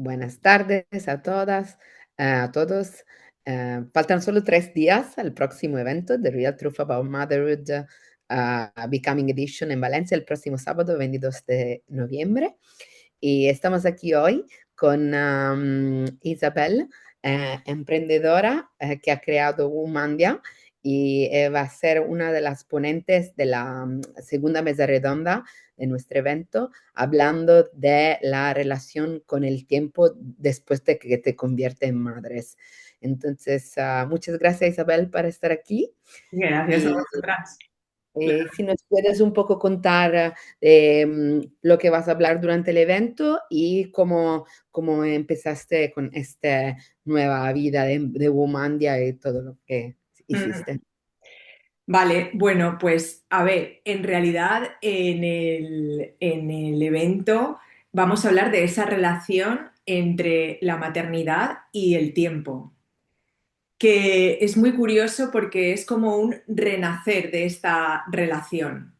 Buenas tardes a todas, a todos. Faltan solo 3 días al próximo evento, The Real Truth About Motherhood, Becoming Edition en Valencia, el próximo sábado 22 de noviembre. Y estamos aquí hoy con Isabel, emprendedora que ha creado Womandia y va a ser una de las ponentes de la segunda mesa redonda de nuestro evento, hablando de la relación con el tiempo después de que te convierte en madres. Entonces, muchas gracias Isabel por estar aquí. Gracias a Y vosotras. si nos puedes un poco contar lo que vas a hablar durante el evento y cómo empezaste con esta nueva vida de Womandia y todo lo que Mm. hiciste. Vale, bueno, pues a ver, en realidad en el evento vamos a hablar de esa relación entre la maternidad y el tiempo, que es muy curioso porque es como un renacer de esta relación,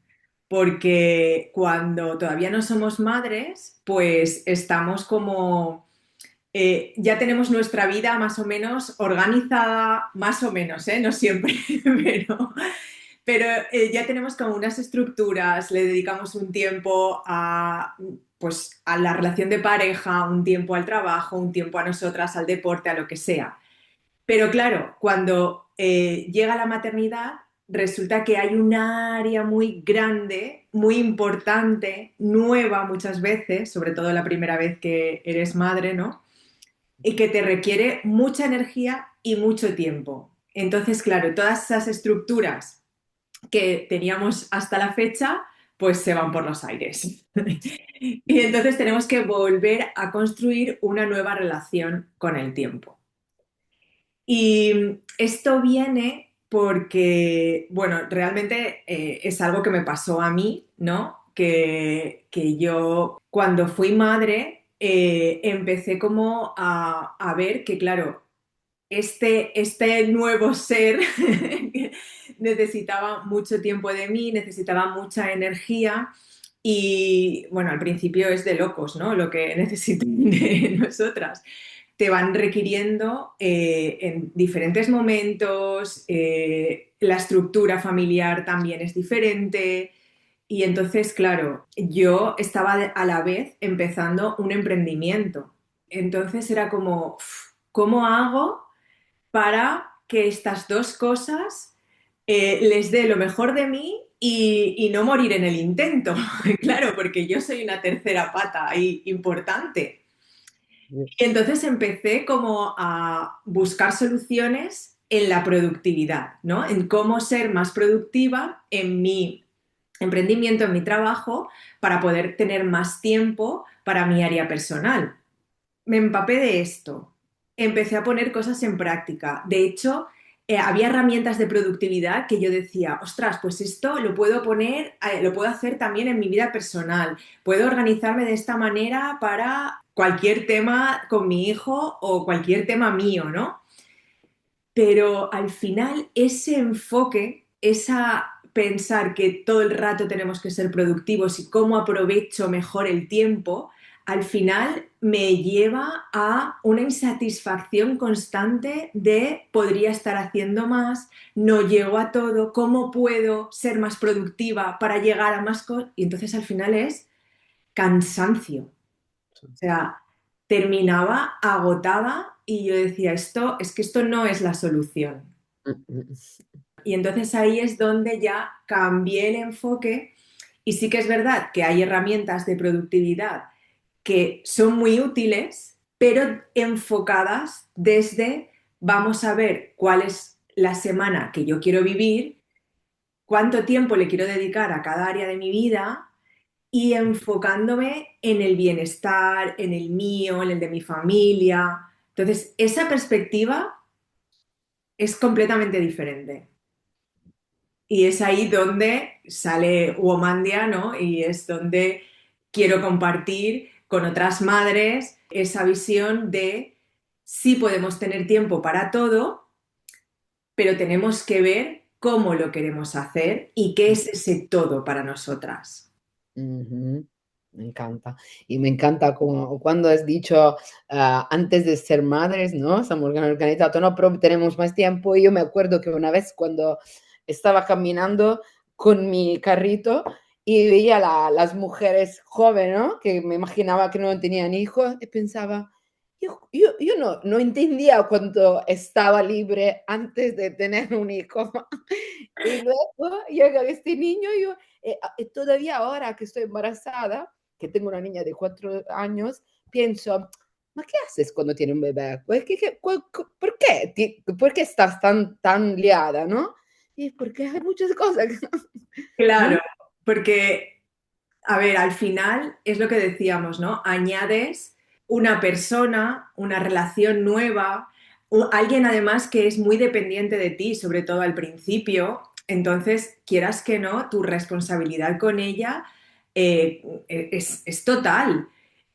porque cuando todavía no somos madres, pues estamos como ya tenemos nuestra vida más o menos organizada, más o menos, ¿eh? No siempre, pero ya tenemos como unas estructuras, le dedicamos un tiempo pues, a la relación de pareja, un tiempo al trabajo, un tiempo a nosotras, al deporte, a lo que sea. Pero claro, cuando llega la maternidad, resulta que hay un área muy grande, muy importante, nueva muchas veces, sobre todo la primera vez que eres madre, ¿no? Y que te requiere mucha energía y mucho tiempo. Entonces, claro, todas esas estructuras que teníamos hasta la fecha, pues se van por los aires. Y entonces tenemos que volver a construir una nueva relación con el tiempo. Y esto viene porque, bueno, realmente es algo que me pasó a mí, ¿no? Que yo cuando fui madre empecé como a ver que, claro, este nuevo ser necesitaba mucho tiempo de mí, necesitaba mucha energía y, bueno, al principio es de locos, ¿no? Lo que necesitan de nosotras. Te van requiriendo en diferentes momentos, la estructura familiar también es diferente. Y entonces, claro, yo estaba a la vez empezando un emprendimiento. Entonces era como, uf, ¿cómo hago para que estas dos cosas les dé lo mejor de mí y no morir en el intento? Claro, porque yo soy una tercera pata ahí importante. Y entonces empecé como a buscar soluciones en la productividad, ¿no? En cómo ser más productiva en mi emprendimiento, en mi trabajo, para poder tener más tiempo para mi área personal. Me empapé de esto, empecé a poner cosas en práctica. De hecho, había herramientas de productividad que yo decía, ostras, pues esto lo puedo poner, lo puedo hacer también en mi vida personal. Puedo organizarme de esta manera para cualquier tema con mi hijo o cualquier tema mío, ¿no? Pero al final ese enfoque, esa pensar que todo el rato tenemos que ser productivos y cómo aprovecho mejor el tiempo, al final me lleva a una insatisfacción constante de podría estar haciendo más, no llego a todo, cómo puedo ser más productiva para llegar a más cosas. Y entonces al final es cansancio. O sea, terminaba agotada y yo decía, esto es que esto no es la solución. Y entonces ahí es donde ya cambié el enfoque y sí que es verdad que hay herramientas de productividad que son muy útiles, pero enfocadas desde vamos a ver cuál es la semana que yo quiero vivir, cuánto tiempo le quiero dedicar a cada área de mi vida y enfocándome en el bienestar, en el mío, en el de mi familia. Entonces, esa perspectiva es completamente diferente. Y es ahí donde sale Womandia, ¿no? Y es donde quiero compartir con otras madres esa visión de sí podemos tener tiempo para todo, pero tenemos que ver cómo lo queremos hacer y qué es ese todo para nosotras. Ujú. Me encanta. Y me encanta como cuando has dicho antes de ser madres, ¿no? Estamos organizados, no, pero tenemos más tiempo. Y yo me acuerdo que una vez cuando estaba caminando con mi carrito y veía las mujeres jóvenes, ¿no? Que me imaginaba que no tenían hijos y pensaba, yo no entendía cuánto estaba libre antes de tener un hijo. Y luego llega este niño y yo, todavía ahora que estoy embarazada, que tengo una niña de 4 años, pienso, ¿ma qué haces cuando tienes un bebé? Pues, ¿Por qué estás tan liada, no? Y porque hay muchas cosas, ¿no? Claro, porque, a ver, al final es lo que decíamos, ¿no? Añades una persona, una relación nueva, alguien además que es muy dependiente de ti, sobre todo al principio. Entonces, quieras que no, tu responsabilidad con ella es total.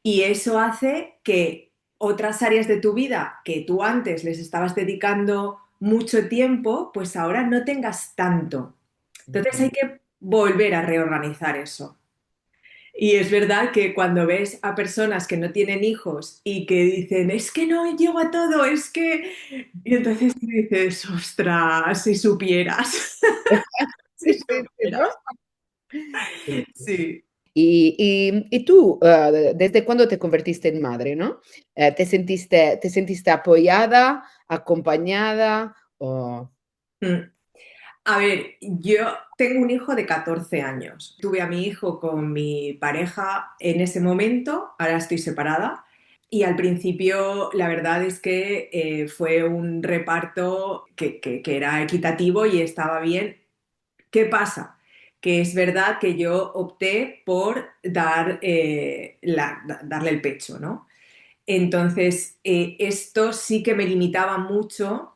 Y eso hace que otras áreas de tu vida que tú antes les estabas dedicando mucho tiempo, pues ahora no tengas tanto. Entonces hay Ujú. que volver a reorganizar eso. Y es verdad que cuando ves a personas que no tienen hijos y que dicen, es que no llego a todo, es que... Y entonces tú dices, ostras, si supieras, Sí, si sí, sí, ¿no? supieras. Sí. Sí. Y tú, ¿desde cuándo te convertiste en madre, no? ¿Te sentiste apoyada, acompañada o...? Mm. A ver, yo tengo un hijo de 14 años. Tuve a mi hijo con mi pareja en ese momento, ahora estoy separada. Y al principio la verdad es que fue un reparto que era equitativo y estaba bien. ¿Qué pasa? Que es verdad que yo opté por darle el pecho, ¿no? Entonces, esto sí que me limitaba mucho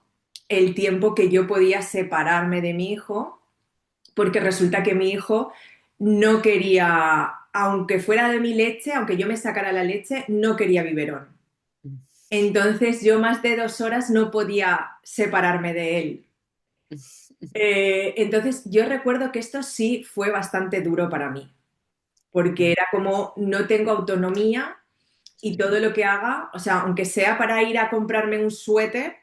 el tiempo que yo podía separarme de mi hijo, porque resulta que mi hijo no quería, aunque fuera de mi leche, aunque yo me sacara la leche, no quería biberón. Entonces, yo más de 2 horas no podía separarme de él. Entonces, yo recuerdo que esto sí fue bastante duro para mí, porque era como no tengo autonomía y todo lo que haga, o sea, aunque sea para ir a comprarme un suéter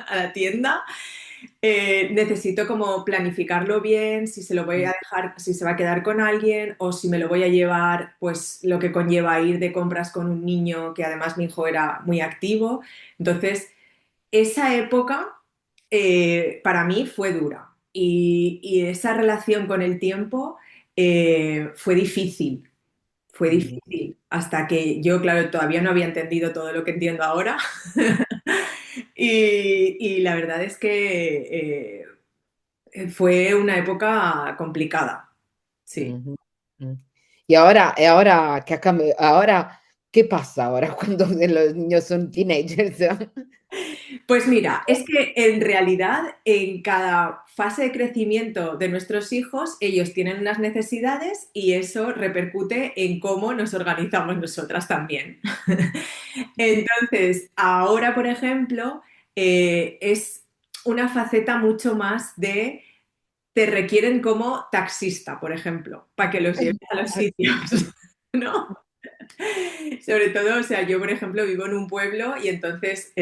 a la tienda, necesito como planificarlo bien, si se lo voy a dejar, si se va a quedar con alguien o si me lo voy a llevar, pues lo que conlleva ir de compras con un niño, que además mi hijo era muy activo. Entonces, esa época para mí fue dura y esa relación con el tiempo fue difícil. Fue Mm, difícil hasta que yo, claro, todavía no había entendido todo lo que entiendo ahora. Y la verdad es que fue una época complicada. Sí. ujú, mm. Y ahora, ¿qué pasa ahora cuando los niños son teenagers? Pues mira, es que en realidad en cada fase de crecimiento de nuestros hijos, ellos tienen unas necesidades y eso repercute en cómo nos organizamos nosotras también. Entonces, ahora, por ejemplo, es una faceta mucho más de te requieren como taxista, por ejemplo, para que los lleves a los sitios, ¿no? Sobre todo, o sea, yo, por ejemplo, vivo en un pueblo y entonces,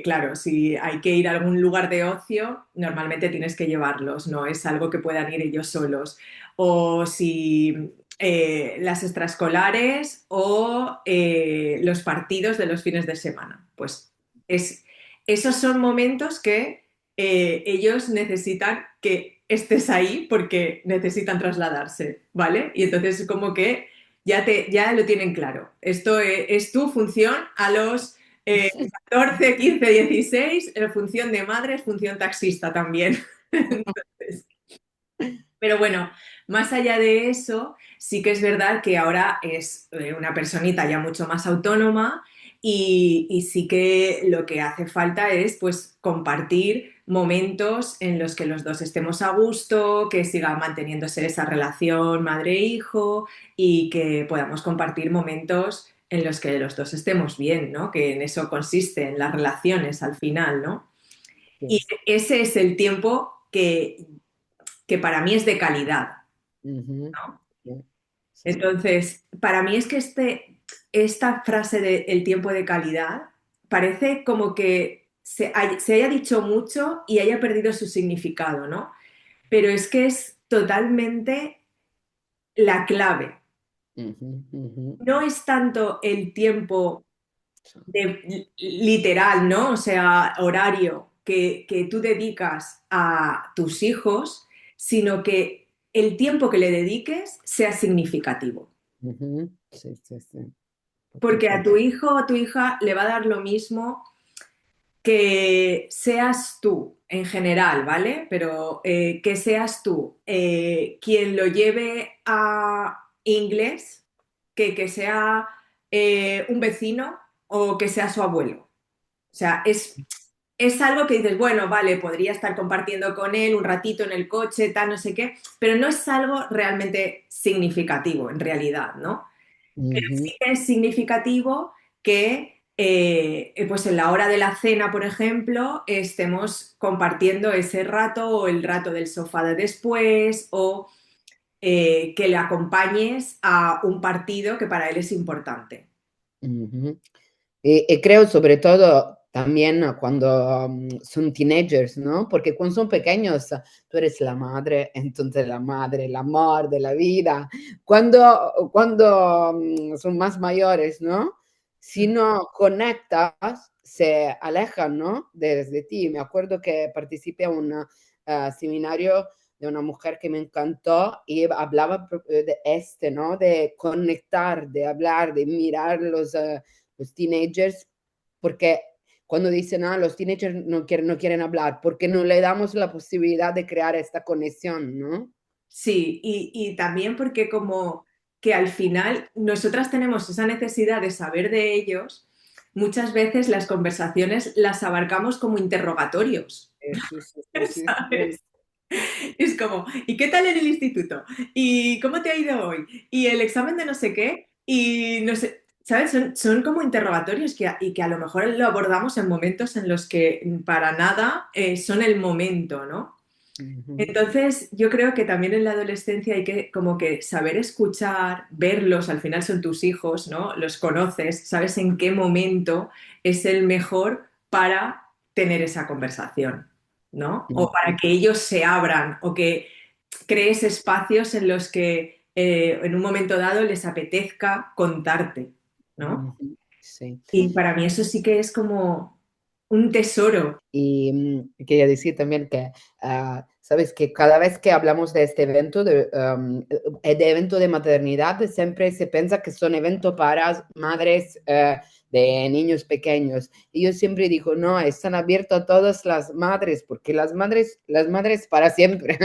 claro, si hay que ir a algún lugar de ocio, normalmente tienes que llevarlos, no es algo que puedan ir ellos solos. O si las extraescolares o los partidos de los fines de semana, pues es, esos son momentos que ellos necesitan que estés ahí porque necesitan trasladarse, ¿vale? Y entonces es como que ya lo tienen claro. Esto es tu función a los 14, 15, 16, función de madre, es función taxista también. Entonces, pero bueno, más allá de eso, sí que es verdad que ahora es una personita ya mucho más autónoma y sí que lo que hace falta es pues compartir momentos en los que los dos estemos a gusto, que siga manteniéndose esa relación madre-hijo y que podamos compartir momentos en los que los dos estemos bien, ¿no? Que en eso consiste, en las relaciones al final, ¿no? Y Sí. ese es el tiempo que para mí es de calidad, Ujú. ¿no? Sí. sí. Entonces, para mí es que esta frase de el tiempo de calidad parece como que se haya dicho mucho y haya perdido su significado, ¿no? Pero es que es totalmente la clave. Ujú, ujú. No es tanto el tiempo Sí. literal, ¿no? O sea, horario que tú dedicas a tus hijos, sino que el tiempo que le dediques sea significativo. Ujú, sí, sí, sí, Porque a perfectamente. tu hijo o a tu hija le va a dar lo mismo que seas tú en general, ¿vale? Pero que seas tú quien lo lleve a inglés, que sea un vecino o que sea su abuelo. O sea, es algo que dices, bueno, vale, podría estar compartiendo con él un ratito en el coche, tal, no sé qué, pero no es algo realmente significativo en realidad, ¿no? Pero sí Ujú, que es significativo que pues en la hora de la cena, por ejemplo, estemos compartiendo ese rato o el rato del sofá de después o que le acompañes a un partido que para él es importante. ujú. Y creo sobre todo también cuando son teenagers, ¿no? Porque cuando son pequeños tú eres la madre, entonces la madre, el amor de la vida. Cuando son más mayores, ¿no? Si no conectas, se alejan, ¿no? Desde ti. Me acuerdo que participé a un seminario de una mujer que me encantó y hablaba de ¿no? De conectar, de hablar, de mirar los teenagers, porque cuando dicen, ah, los teenagers no quieren hablar, porque no le damos la posibilidad de crear esta conexión, ¿no? Sí, y también porque como que al final nosotras tenemos esa necesidad de saber de ellos, muchas veces las conversaciones las abarcamos como interrogatorios, Sí, sí, sí, sí, sí. ¿sabes? Es como, ¿y qué tal en el instituto? ¿Y cómo te ha ido hoy? ¿Y el examen de no sé qué? Y no sé, ¿sabes? Son como interrogatorios y que a lo mejor lo abordamos en momentos en los que para nada son el momento, ¿no? Ujú, Entonces, yo creo que también en la adolescencia hay que como que saber escuchar, verlos, al final son tus hijos, ¿no? Los conoces, sabes en qué momento es el mejor para tener esa conversación, ¿no? O para ujú, que ellos se abran o que crees espacios en los que en un momento dado les apetezca contarte, ¿no? ujú, sí. Y para mí eso sí que es como un tesoro. Y quería decir también que, sabes que cada vez que hablamos de este evento, de evento de maternidad, siempre se piensa que son eventos para madres de niños pequeños. Y yo siempre digo, no, están abiertos a todas las madres, porque las madres para siempre.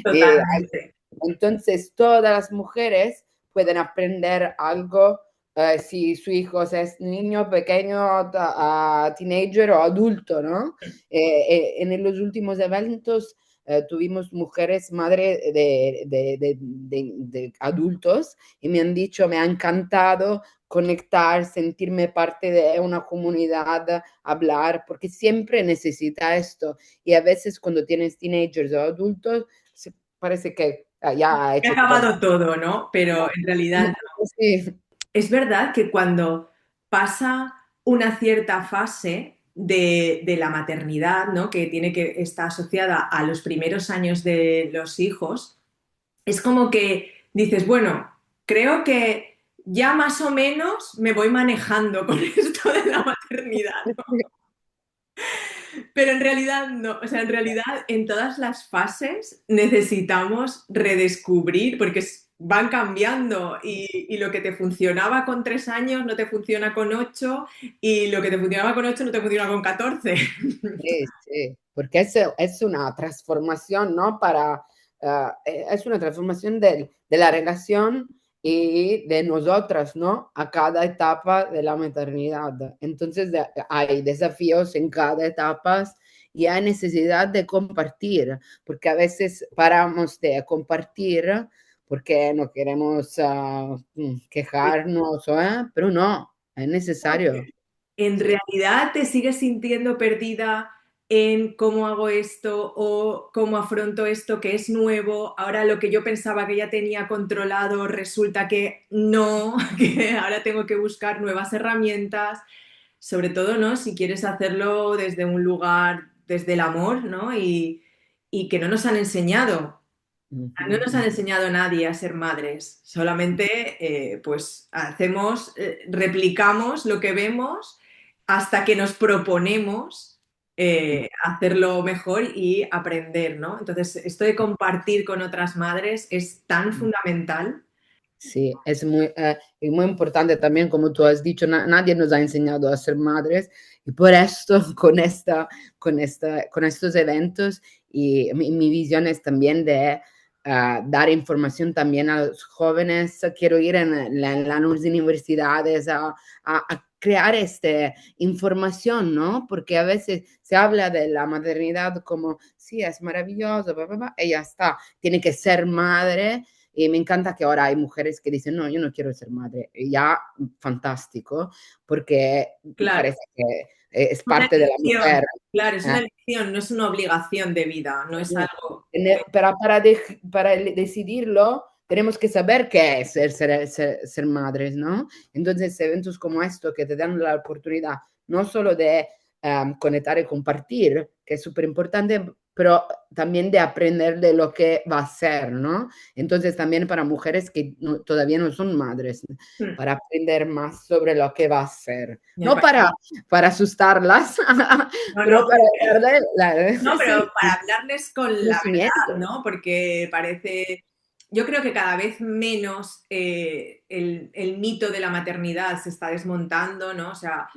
Y Totalmente. entonces todas las mujeres pueden aprender algo si su hijo es niño, pequeño, teenager o adulto, ¿no? En los últimos eventos tuvimos mujeres madre de adultos y me han dicho, me ha encantado conectar, sentirme parte de una comunidad, hablar, porque siempre necesita esto. Y a veces cuando tienes teenagers o adultos, parece que ya ha He hecho todo. acabado todo, ¿no? Pero en realidad Sí. es verdad que cuando pasa una cierta fase de la maternidad, ¿no? Que tiene que estar asociada a los primeros años de los hijos, es como que dices, bueno, creo que ya más o menos me voy manejando con esto de la maternidad. Pero en realidad no, o sea, en realidad en todas las fases necesitamos redescubrir, porque van cambiando y lo que te funcionaba con 3 años no te funciona con 8 y lo que te funcionaba con 8 no te funciona con 14. Sí, sí, porque es una transformación, ¿no? Es una transformación de la relación y de nosotras, ¿no? A cada etapa de la maternidad. Entonces hay desafíos en cada etapa y hay necesidad de compartir, porque a veces paramos de compartir porque no queremos quejarnos, pero no, es necesario. En Sí. realidad te sigues sintiendo perdida en cómo hago esto o cómo afronto esto que es nuevo. Ahora lo que yo pensaba que ya tenía controlado resulta que no, que ahora tengo que buscar nuevas herramientas. Sobre todo, ¿no? Si quieres hacerlo desde un lugar, desde el amor, ¿no? Y que no nos han enseñado. No nos han Ujú. enseñado nadie a ser madres, solamente pues hacemos, replicamos lo que vemos hasta que nos proponemos hacerlo mejor y aprender, ¿no? Entonces, esto de compartir con otras madres es tan fundamental. Sí, es muy importante también, como tú has dicho, nadie nos ha enseñado a ser madres y por esto con estos eventos y mi visión es también de dar información también a los jóvenes. Quiero ir en las universidades a crear esta información, ¿no? Porque a veces se habla de la maternidad como, sí, es maravilloso, bla, bla, bla, y ya está, tiene que ser madre. Y me encanta que ahora hay mujeres que dicen, no, yo no quiero ser madre. Y ya, fantástico, porque Claro, parece que es una parte de la elección, mujer. claro, es una ¿Eh? elección, no es una obligación de vida, no es No. algo. Para decidirlo, tenemos que saber qué es ser madres, ¿no? Entonces, eventos como esto que te dan la oportunidad no solo de conectar y compartir, que es súper importante, pero también de aprender de lo que va a ser, ¿no? Entonces, también para mujeres que todavía no son madres, Hmm, para aprender más sobre lo que va a ser. me No parece- para asustarlas, No, pero no, para darle no, sí, pero para hablarles con la verdad, conocimiento. ¿no? Porque parece, yo creo que cada vez menos el mito de la maternidad se está desmontando, ¿no? O sea,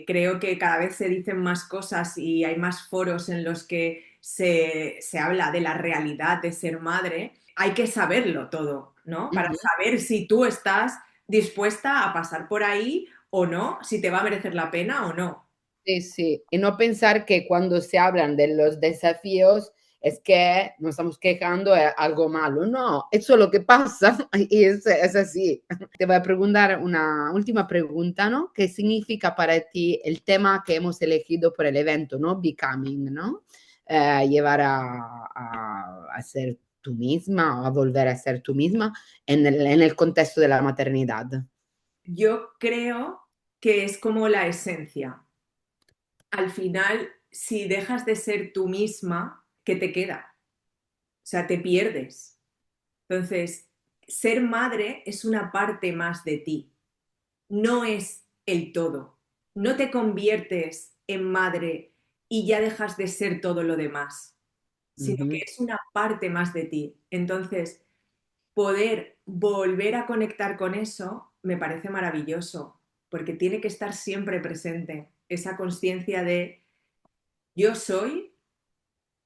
creo que cada vez se dicen más cosas y hay más foros en los que se habla de la realidad de ser madre. Hay que saberlo todo, ¿no? Para Ujú. saber si tú estás dispuesta a pasar por ahí o no, si te va a merecer la pena o no. Sí, sí, y no pensar que cuando se hablan de los desafíos es que nos estamos quejando de algo malo. No, eso es lo que pasa y es así. Te voy a preguntar una última pregunta, ¿no? ¿Qué significa para ti el tema que hemos elegido por el evento, ¿no? Becoming, ¿no? Llevar a ser tú misma o a volver a ser tú misma en el contexto de la maternidad. Yo creo que es como la esencia. Al final, si dejas de ser tú misma, ¿qué te queda? O sea, te pierdes. Entonces, ser madre es una parte más de ti, no es el todo. No te conviertes en madre y ya dejas de ser todo lo demás, sino que Ujú. es una parte más de ti. Entonces, poder volver a conectar con eso me parece maravilloso, porque tiene que estar siempre presente esa conciencia de yo soy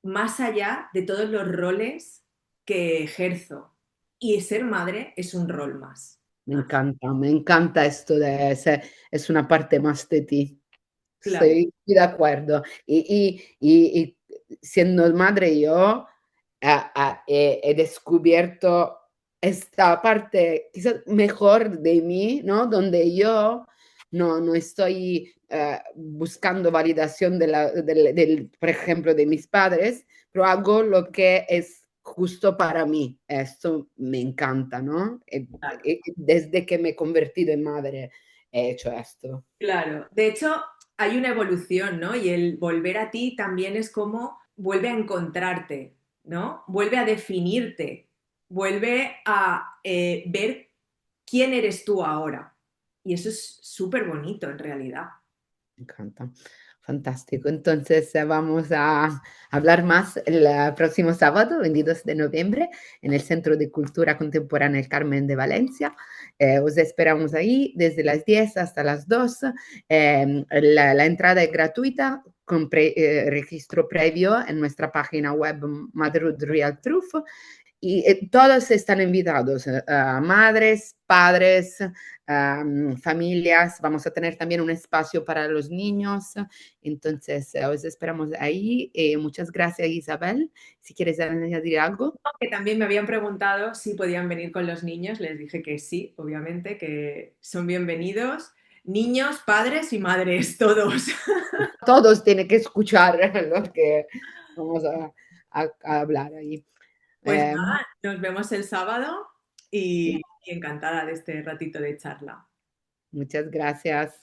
más allá de todos los roles que ejerzo. Y ser madre es un rol más. Me encanta esto de ser, es una parte más de ti. Claro, Estoy de acuerdo. Y siendo madre yo he descubierto esta parte quizás mejor de mí, ¿no? Donde yo no estoy buscando validación por ejemplo, de mis padres, pero hago lo que es justo para mí. Esto me encanta, ¿no? claro. Desde que me he convertido en madre he hecho esto. Claro. De hecho, hay una evolución, ¿no? Y el volver a ti también es como vuelve a encontrarte, ¿no? Vuelve a definirte, vuelve a ver quién eres tú ahora. Y eso es súper bonito en realidad. Me encanta. Fantástico. Entonces vamos a hablar más el próximo sábado, 22 de noviembre, en el Centro de Cultura Contemporánea El Carmen de Valencia. Os esperamos ahí desde las 10 hasta las 2. La entrada es gratuita con registro previo en nuestra página web Motherhood Real Truth. Y todos están invitados, madres, padres, familias. Vamos a tener también un espacio para los niños. Entonces, os esperamos ahí. Muchas gracias, Isabel. Si quieres añadir algo. Que también me habían preguntado si podían venir con los niños, les dije que sí, obviamente, que son bienvenidos. Niños, padres y madres, todos. Todos tienen que escuchar lo que vamos a hablar ahí. Pues Eh, nada, nos vemos el sábado y encantada de este ratito de charla. Muchas gracias.